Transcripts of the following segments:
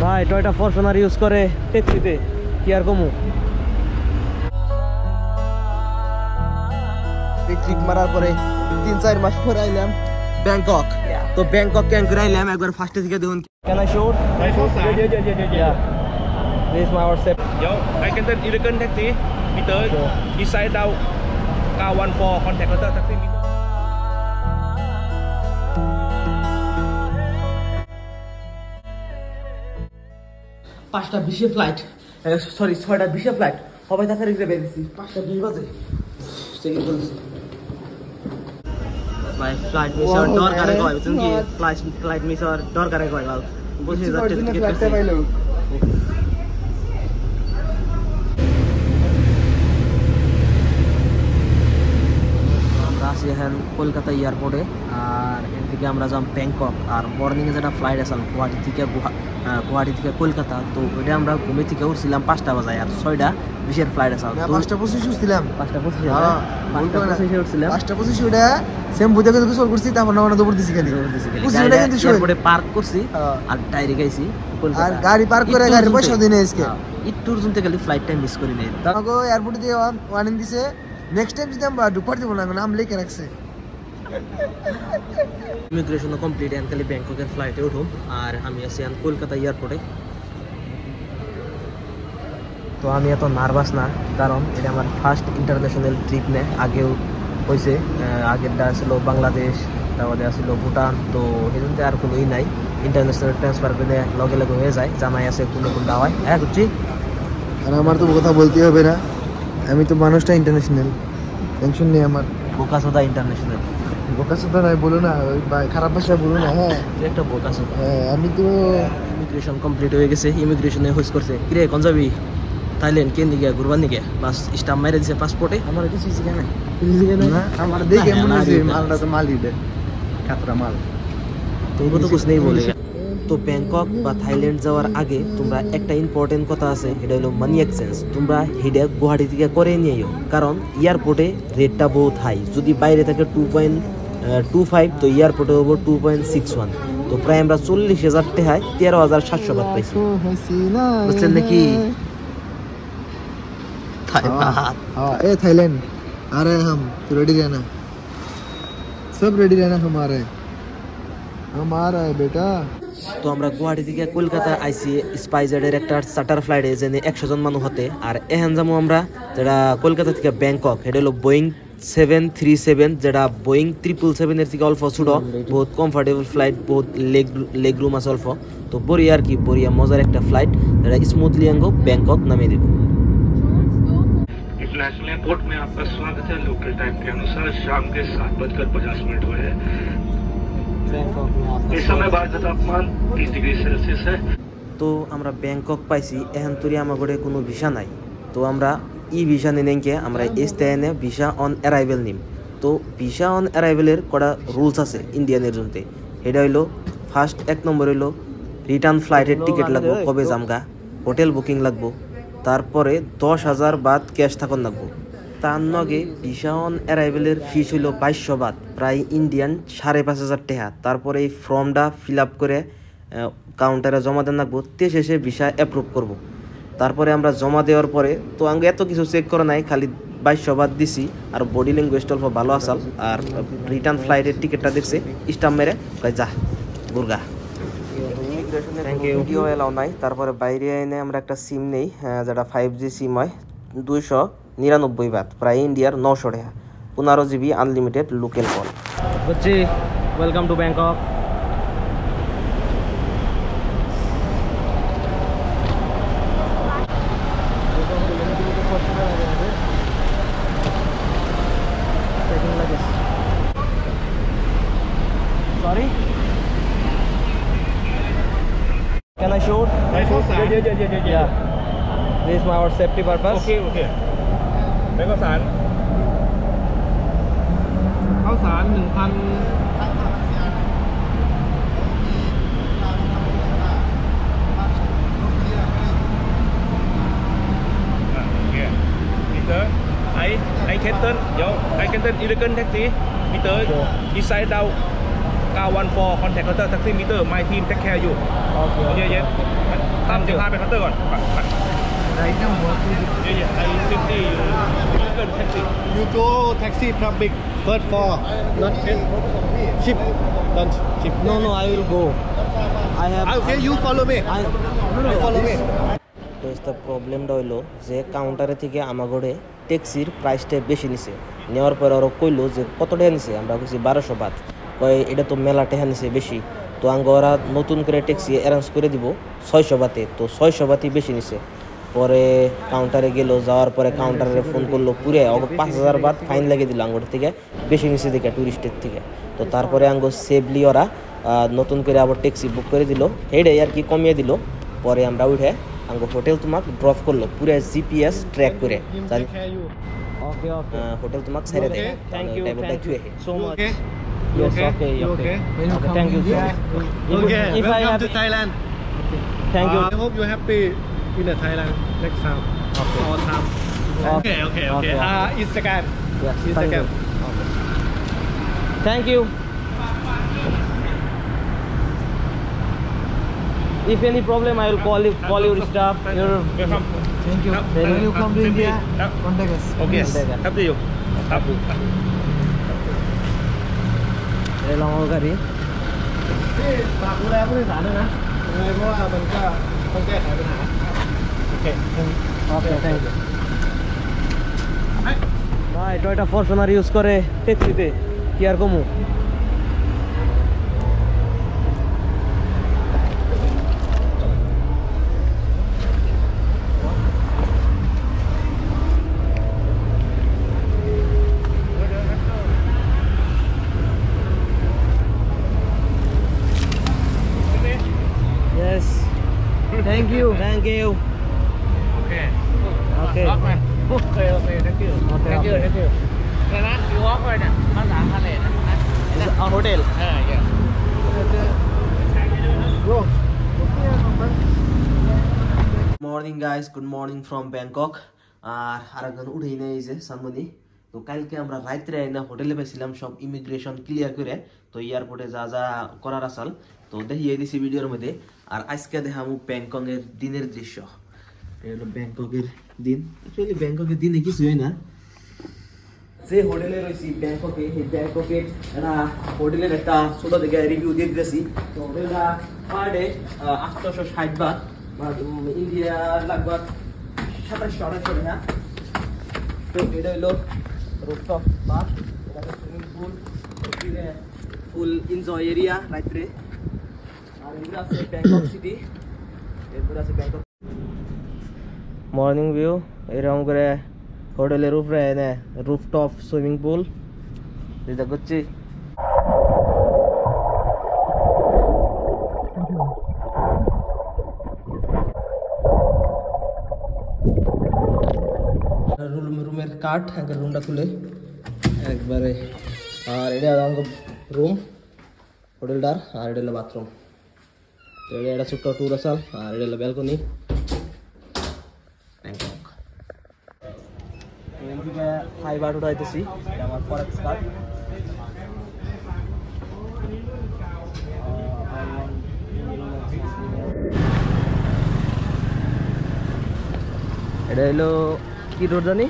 ভাই Toyota Fortuner use করে ট্যাক্সিতে কি আর কমু ট্রিপ মারার পরে 3-4 মাস পরে আইলাম ব্যাংকক তো ব্যাংকক ক্যান করে আইলাম একবার ফার্স্টে থেকে দেখুন can I shoot yeah this is my WhatsApp Yo, I can take elegant taxi meter inside down K14 contact letter taxi meter. পাঁচটা 20 ফ্লাইট সরি 6টা 20 ফ্লাইট সবাই তাড়াতাড়ি করে বের হইছি 5টা 20 বাজে চেকিং করছি ভাই ফ্লাইট মিস আর ডর করে কয় বুঝছেন কি ফ্লাইট মিস আর ডর করে কয় গাল বসে যাচ্ছে টিকেট কাটতে পাইলো আমরা আসি এখন কলকাতা এয়ারপোর্টে আর এর থেকে আমরা যাম ব্যাংকক আর মর্নিংয়ে যেটা ফ্লাইট আছে গুয়াহাটি থেকে কলকাতা তো ওইটা আমরা ঘুমে থেকে উঠছিলাম 5টা বাজে আর 6টা 20-এর ফ্লাইট আছে 5:25 উঠছিলাম 5:25 উঠছিলাম 5:25 ওটা সেম বুঝে গেল গোসল করছি তারপর না দৌড় দিছি খালি গাড়ি কিন্তু এয়ারপোর্টে পার্ক করছি আর ডাইরেক্ট আইছি কলকাতা আর গাড়ি পার্ক করে গাড়ির পয়সা দিনে আজকে একটুর জন্য গেলে ফ্লাইট টাইম মিস করি নাই তারপর এয়ারপোর্টে দিয়ে ওয়ার্নিং দিছে নেক্সট টাইম যদি আমরা ঢুকতে দিব না নাম লিখে রাখছে ইমিগ্রেশন কমপ্লিট এন্ড খালি ব্যাংককের ফ্লাইটে উঠুম আর আমি আছি কলকাতা এয়ারপোর্টে তো আমি এত নার্ভাস না কারণ এটা আমার ফার্স্ট ইন্টারন্যাশনাল ট্রিপ নে আগেও হয়েছে আগেরটা ছিল বাংলাদেশ তারপরে আসছিল ভুটান তো সেজন্য আর কোনোই নাই ইন্টারন্যাশনাল ট্রান্সফার করে লগে লগে হয়ে যায় জামাই আছে কোনো দাওয়ায় হ্যাঁ বুঝছি আর আমার তো কথা বলতে হবে না আমি তো মানুষটা ইন্টারন্যাশনাল টেনশন নেই আমার বোকাসোদা ইন্টারন্যাশনাল বোকাসোদা নাই বলো না ওই খারাপ ভাষা বলো না হ্যাঁ একটা বোকাসোদা হ্যাঁ আমি তো ইমিগ্রেশন কমপ্লিট হয়ে গেছে ইমিগ্রেশনে হোস করছে কিরে কোন যাবি থাইল্যান্ড কেন দিকে ঘুরবার নিকে বাস স্টাম্প মেরে দিছে পাসপোর্টে আমার কিছু শিখে নাই না আমার দেখে মনে হচ্ছে মালটা তো মালই দে খাতরা মাল तुमको तो कुछ नहीं बोलेगा তো ব্যাংকক বা থাইল্যান্ড যাওয়ার আগে তোমরা একটা ইম্পর্টেন্ট কথা আছে এটা হলো মানি এক্সচেঞ্জ তোমরা হেডে গুয়াহাটি থেকে করে নিয়েও কারণ এয়ারপোর্টে রেটটা বহুত হাই যদি বাইরে থাকে 2.25 তো এয়ারপোর্টে হবে 2.61 তো প্রায় আমরা 40,000 টাকায় 13,700 বাদ পাইছি বুঝছেন নাকি थाईलैंड आ रहे हैं हम तो रेडी रहना सब रेडी रहना हमारे हम आ रहा है बेटा তো আমরা গুয়াহাটি থেকে কলকাতা আইসি স্পাইজেডের একটা চার্টার ফ্লাইটে যেনে 100 জন মানুষ হতে আর এখান যাবো আমরা যেটা কলকাতা থেকে ব্যাংকক এটা হলো বোয়িং 737 যেটা বোয়িং 777 এর থেকে অল্প ছোট বহুত কমফোর্টেবল ফ্লাইট বহুত লেগ রুম আছে অল্প তো বড়িয়া আর কি বড়িয়া মজার একটা ফ্লাইট যেটা স্মুথলি আঙ্গো ব্যাংকক নামিয়ে দেব इंटरनेशनल एयरपोर्ट में आपका स्वागत है लोकल टाइम के अनुसार शाम के 7:50 हुए हैं इस समय बाहर का तापमान 30 डिग्री सेल्सियस है তো আমরা ব্যাংকক পাইছি এখন তুই আমাগরে কোনো ভিসা নাই তো আমরা ভিসা নিনেকে আমরা এসতেনে ভিসা অন অ্যারাইভেল নিম তো ভিসা অন অ্যারাইভেলের কটা রুলস আছে ইন্ডিয়ানের জন্য এটা হইলো ফার্স্ট 1 নম্বর হইলো রিটার্ন ফ্লাইটের টিকিট লাগবে কবে জামগা হোটেল বুকিং লাগবে তারপরে 10,000 বাদ ক্যাশ থাকুন লাগবে তার নগে ভিসা অন অ্যারাইভেলের ফিস হইল 2200 বাদ প্রায় ইন্ডিয়ান 5,500 টাকা তারপরে এই ফর্মটা ফিল আপ করে কাউন্টারে জমা দেন লাগবো তে শেষে ভিসা অ্যাপ্রুভ করব তারপরে আমরা জমা দেওয়ার পরে তো আগে এত কিছু চেক করা নাই খালি 2200 বাদ দিছি আর বডি ল্যাঙ্গুয়েজটা অল্প ভালো আসাল আর রিটার্ন ফ্লাইটের টিকিটটা দেখছে স্টাম্প মেরে যা গুরগা ভিডিও এলাও নাই তারপরে বাইরে এনে আমরা একটা সিম নেই যেটা 5G সিম হয় 299 বাত প্রায় ইন্ডিয়ার 900 টাকা 15 GB আনলিমিটেড লোকাল কল বচ্চি welcome to Bangkok Sorry? Can I shoot? Yeah. This is our safety purpose. Okay. เป็นข้าวสารmeter I can turn elegant taxi meter inside down 914 contact counter taxi meter my team take care you โอเคเย็นตามจะพาไปเคาน์เตอร์ก่อนRight now, what is it? เย็นไอ้50อยู่เกินแท็กซี่ You go taxi public first floor, not ship, don't ship. No, I will go. I have. Okay, you follow me. You follow me. তো এটা প্রবলেমটা হইলো যে কাউন্টারে থেকে আমাগড়ে ট্যাক্সির প্রাইসটা বেশি নিছে নেওয়ার পর আরও কইলো যে কত টাকা নিছে আমরা কইছি 1200 বাত কয় এটা তো মেলা টাকা নিছে বেশি তো ওরা নতুন করে ট্যাক্সি অ্যারেঞ্জ করে দিব 600 বাতে তো 600 বাতই বেশি নিছে পরে কাউন্টারে গেল যাওয়ার পরে কাউন্টারে ফোন করলো পুরে 5000 বাত ফাইন লাগিয়ে দিল আঙ্গুর থেকে বেশি নিছে দেখে টুরিস্টের থেকে তো তারপরে আঙ্গো সেভলি ওরা নতুন করে আবার ট্যাক্সি বুক করে দিল হেডে আর কি কমিয়ে দিল পরে আমরা উঠে আঙ্গো হোটেল তোমাক ড্রপ করলো পুরো জিপিএস ট্র্যাক করে Okay. হোটেল তোমাক ছেড়ে দেয় Thank you so much Okay. Yes, okay. You okay? When you come thank you so India, much. Okay. If I Welcome have- to Thailand. Thank you I hope you're happy in the Thailand next time. Okay. All time. Okay. Okay. Instagram. Yes, Instagram. Thank you. If any problem, I will call your staff. Your welcome. thank you. When you come to India, contact us. Okay. Yes. Happy you. Happy. ได้ลองเอากันดิ ที่ฝากดูแลผู้โดยสารด้วยนะยังไงเพราะว่ามันก็ต้องแก้ไขปัญหา Okay. Okay thank you ভাই Toyota Fortuner use করে ট্যাক্সিতে কি আর কমু Yes. Thank you. Thank you. Okay. Okay. Okay. Thank you. Thank you. Thank you. เลยนะอยู่วอล์กเลยเนี่ยภาษาทะเลนะเอาโฮเทลyeah. Morning guys, good morning from Bangkok. আর আরেকজন উঠেই নেই যে সানমনি তো কালকে আমরা রাত্রে না হোটেলে পেয়েছিলাম সব ইমিগ্রেশন ক্লিয়ার করে তো এয়ারপোর্টে যা যা করার আসাল তো দেখিয়ে দিছি ভিডিওর মধ্যে আর আজকে দেখামু ব্যাংককের দিনের দৃশ্য এটা হলো ব্যাংককের দিন অ্যাকচুয়ালি ব্যাংককের দিনে কিছু হয় না যে হোটেলে রয়েছি ব্যাংককে এই ব্যাংককের একটা হোটেলের একটা ছোট থেকে রিভিউ দিয়ে দিতেছি তো হোটেলটা পার ডে 860 বাট ইন্ডিয়া লাগবাগ 2700 টাকা তো এটা হলো রুফটপ বার এটা swimming pool full enjoy area রাত্রে আর এগুলো আছে ব্যাংকক সিটি এরপর আছে ব্যাংকক মর্নিং ভিউ এরকম করে হোটেলের উপরে এনে রুফটপ সুইমিং পুল যেটা করছি রুমের কাঠ একবার রুমটা খুলে একবারে আর এটা আমাকে রুম হোটেলটার আর এটা হলো বাথরুম তো এটা ছোট্ট টুর আসাল আর এটা হলো ব্যালকনি ব্যাংকক এদিকে ফাইবার উঠাইতেছি আমার ফরেক্স কার্ড এটা হলো কি রোড জানি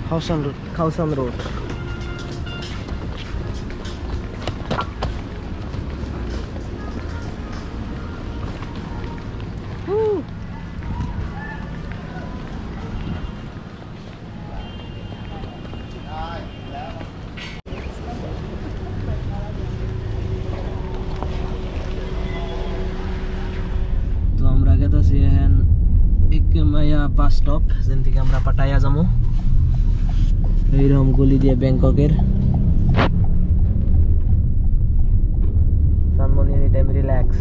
খাউসান রোড তো আমরা গেতেছি এখন একমায়া বাস স্টপ যেন থেকে আমরা পাটায়া যাবো এইরকম গলি দিয়ে ব্যাংককের সানমনি এনি টাইম রিল্যাক্স